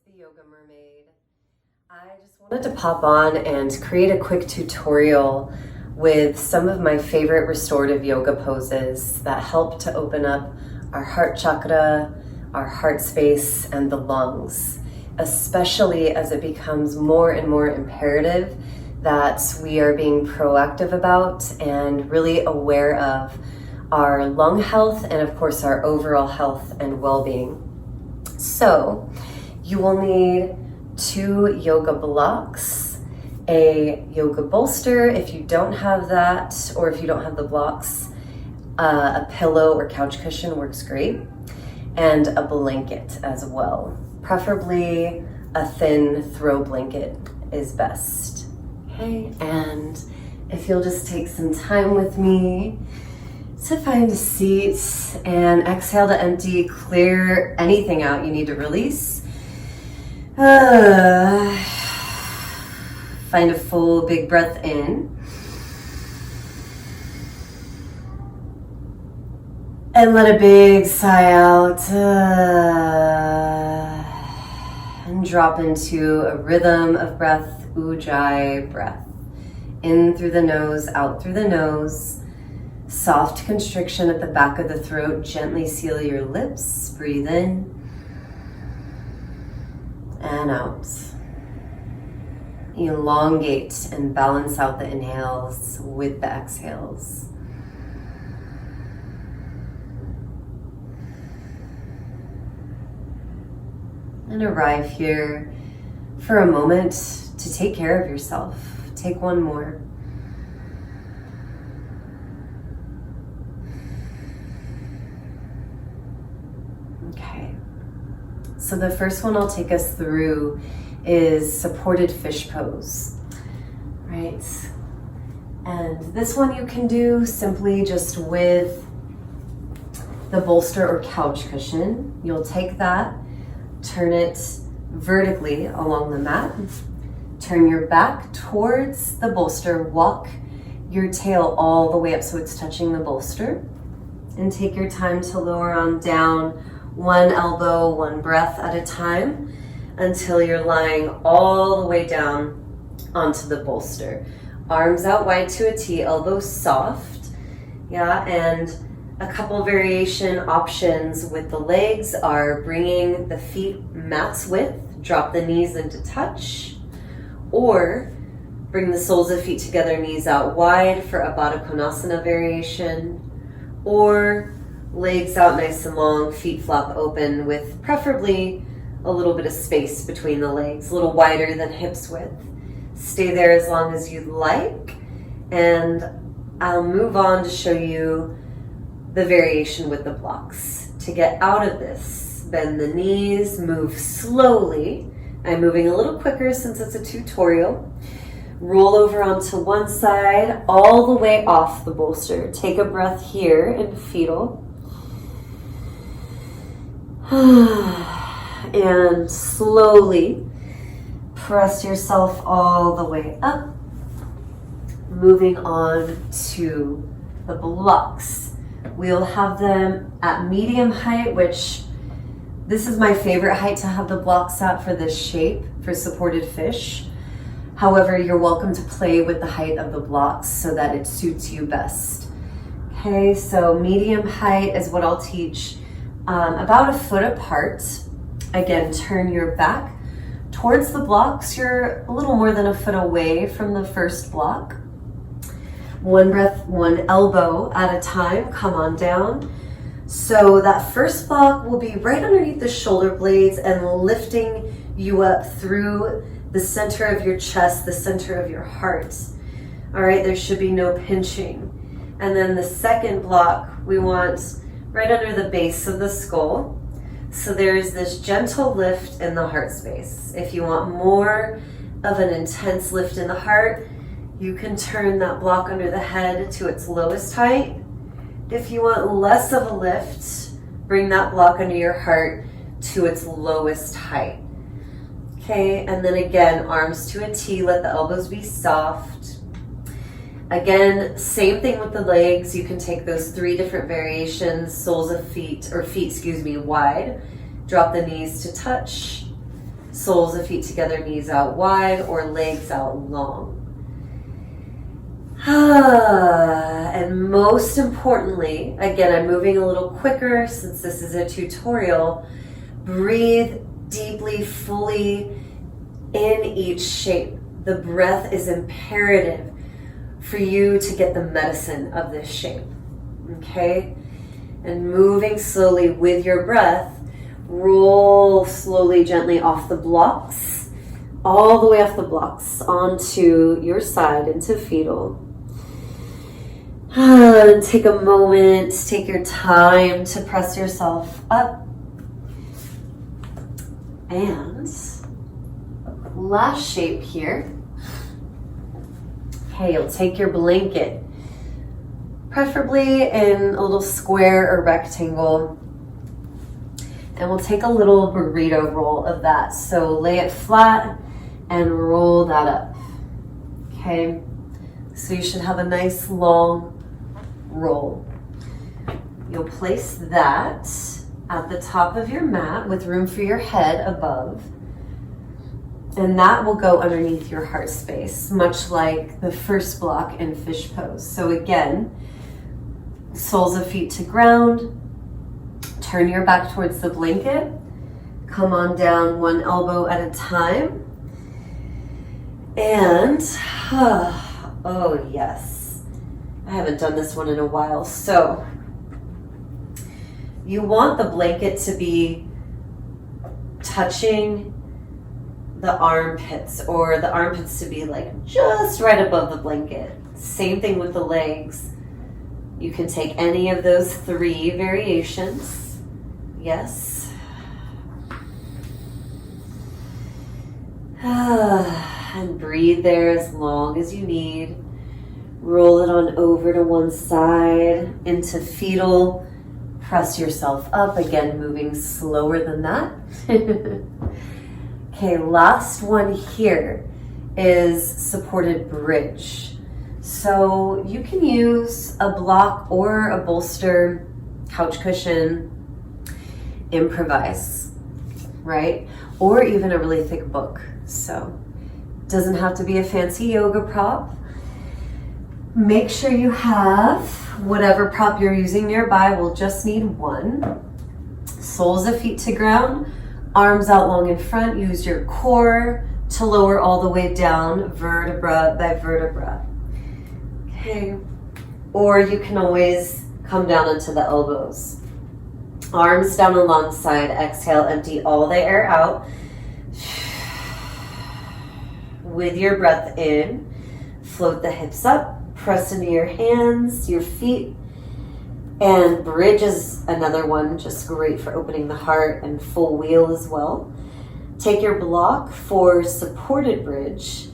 the Yoga Mermaid. I just wanted to pop on and create a quick tutorial with some of my favorite restorative yoga poses that help to open up our heart chakra, our heart space, and the lungs, especially as it becomes more and more imperative that we are being proactive about and really aware of our lung health and of course our overall health and well-being. So you will need 2 yoga blocks, a yoga bolster if you don't have that, or if you don't have the blocks, a pillow or couch cushion works great, and a blanket as well. Preferably a thin throw blanket is best. Okay, and if you'll just take some time with me to find a seat and exhale to empty, clear anything out you need to release. Find a full big breath in. And let a big sigh out. And drop into a rhythm of breath, Ujjayi breath. In through the nose, out through the nose. Soft constriction at the back of the throat. Gently seal your lips. Breathe in and out. Elongate and balance out the inhales with the exhales. And arrive here for a moment to take care of yourself. Take one more. Okay. So the first one I'll take us through is supported fish pose, right? And this one you can do simply just with the bolster or couch cushion. You'll take that, turn it vertically along the mat, turn your back towards the bolster, walk your tail all the way up so it's touching the bolster, and take your time to lower on down, one elbow, one breath at a time, until you're lying all the way down onto the bolster. Arms out wide to a T, elbows soft. Yeah, and a couple variation options with the legs are bringing the feet mat's width, drop the knees into touch, or bring the soles of feet together, knees out wide for a Baddha Konasana variation, or legs out nice and long, feet flap open with preferably a little bit of space between the legs, a little wider than hips width. Stay there as long as you'd like, and I'll move on to show you the variation with the blocks. To get out of this, bend the knees, move slowly. I'm moving a little quicker since it's a tutorial. Roll over onto one side, all the way off the bolster. Take a breath here in fetal. And slowly press yourself all the way up. Moving on to the blocks. We'll have them at medium height, which this is my favorite height to have the blocks at for this shape, for supported fish. However, you're welcome to play with the height of the blocks so that it suits you best. Okay, so medium height is what I'll teach, about a foot apart. Again, turn your back towards the blocks. You're a little more than a foot away from the first block. One breath, one elbow at a time. Come on down. So that first block will be right underneath the shoulder blades and lifting you up through the center of your chest, the center of your heart. All right, there should be no pinching. And then the second block, we want right under the base of the skull. So there's this gentle lift in the heart space. If you want more of an intense lift in the heart, you can turn that block under the head to its lowest height. If you want less of a lift, bring that block under your heart to its lowest height. Okay, and then again, arms to a T, let the elbows be soft. Again, same thing with the legs. You can take those 3 different variations, soles of feet, or feet, wide. Drop the knees to touch. Soles of feet together, knees out wide or legs out long. And most importantly, again, I'm moving a little quicker since this is a tutorial. Breathe deeply, fully in each shape. The breath is imperative for you to get the medicine of this shape. Okay? And moving slowly with your breath, roll slowly, gently off the blocks, all the way off the blocks onto your side into fetal. And take a moment, take your time to press yourself up. And last shape here. Okay, you'll take your blanket, preferably in a little square or rectangle, and we'll take a little burrito roll of that. So lay it flat and roll that up. Okay, so you should have a nice long roll. You'll place that at the top of your mat with room for your head above. And that will go underneath your heart space, much like the first block in fish pose. So again, soles of feet to ground, turn your back towards the blanket, come on down one elbow at a time. And, oh yes, I haven't done this one in a while. So you want the blanket to be touching the armpits, or the armpits to be like just right above the blanket. Same thing with the legs. You can take any of those 3 variations. Yes. And breathe there as long as you need. Roll it on over to one side into fetal. Press yourself up, again moving slower than that. Okay, last one here is supported bridge. So you can use a block or a bolster, couch cushion, improvise, right? Or even a really thick book. So it doesn't have to be a fancy yoga prop. Make sure you have whatever prop you're using nearby. We'll just need one. Soles of feet to ground. Arms out long in front. Use your core to lower all the way down, vertebra by vertebra. Okay. Or you can always come down into the elbows. Arms down alongside. Exhale, empty all the air out. With your breath in, float the hips up. Press into your hands, your feet. And bridge is another one, just great for opening the heart, and full wheel as well. Take your block for supported bridge.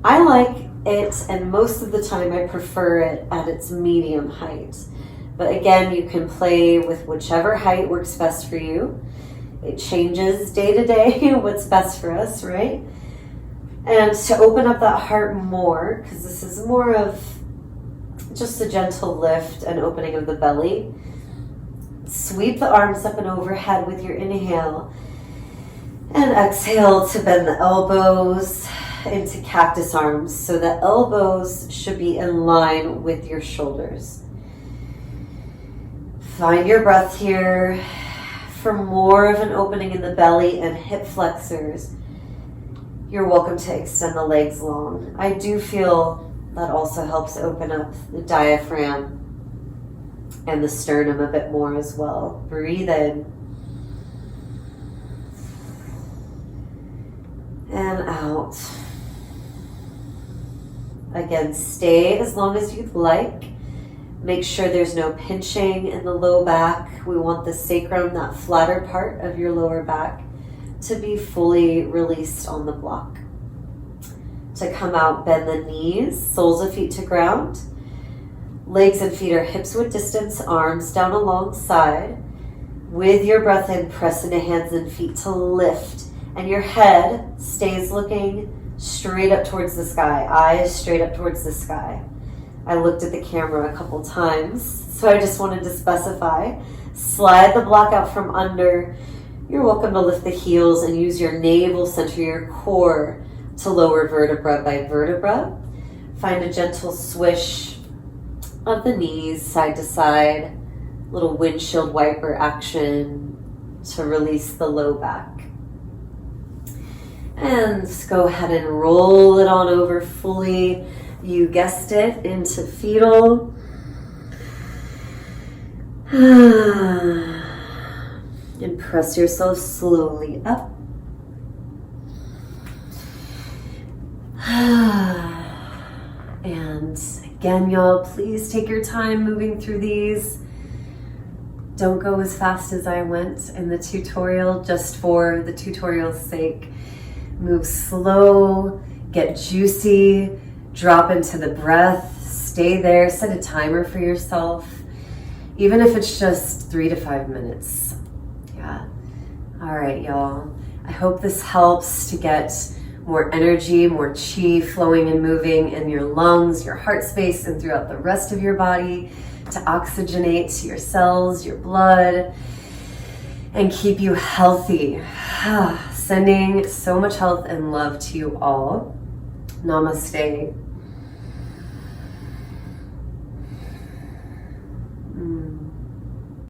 I like it, and most of the time I prefer it at its medium height. But again, you can play with whichever height works best for you. It changes day to day what's best for us, right? And to open up that heart more, because this is more of just a gentle lift and opening of the belly. Sweep the arms up and overhead with your inhale. And exhale to bend the elbows into cactus arms. So the elbows should be in line with your shoulders. Find your breath here for more of an opening in the belly and hip flexors. You're welcome to extend the legs long. I do feel that also helps open up the diaphragm and the sternum a bit more as well. Breathe in. And out. Again, stay as long as you'd like. Make sure there's no pinching in the low back. We want the sacrum, that flatter part of your lower back, to be fully released on the block. To come out, bend the knees, soles of feet to ground. Legs and feet are hips width distance, arms down alongside. With your breath in, press into hands and feet to lift. And your head stays looking straight up towards the sky, eyes straight up towards the sky. I looked at the camera a couple times, so I just wanted to specify. Slide the block out from under. You're welcome to lift the heels and use your navel center, your core, to lower vertebra by vertebra. Find a gentle swish of the knees side to side, little windshield wiper action to release the low back. And just go ahead and roll it on over fully. You guessed it, into fetal. And press yourself slowly up. And again, y'all, please take your time moving through these. Don't go as fast as I went in the tutorial, just for the tutorial's sake. Move slow, get juicy, drop into the breath, stay there, set a timer for yourself, even if it's just 3 to 5 minutes. Yeah. All right, y'all. I hope this helps to get more energy, more chi flowing and moving in your lungs, your heart space, and throughout the rest of your body, to oxygenate your cells, your blood, and keep you healthy. Sending so much health and love to you all. Namaste.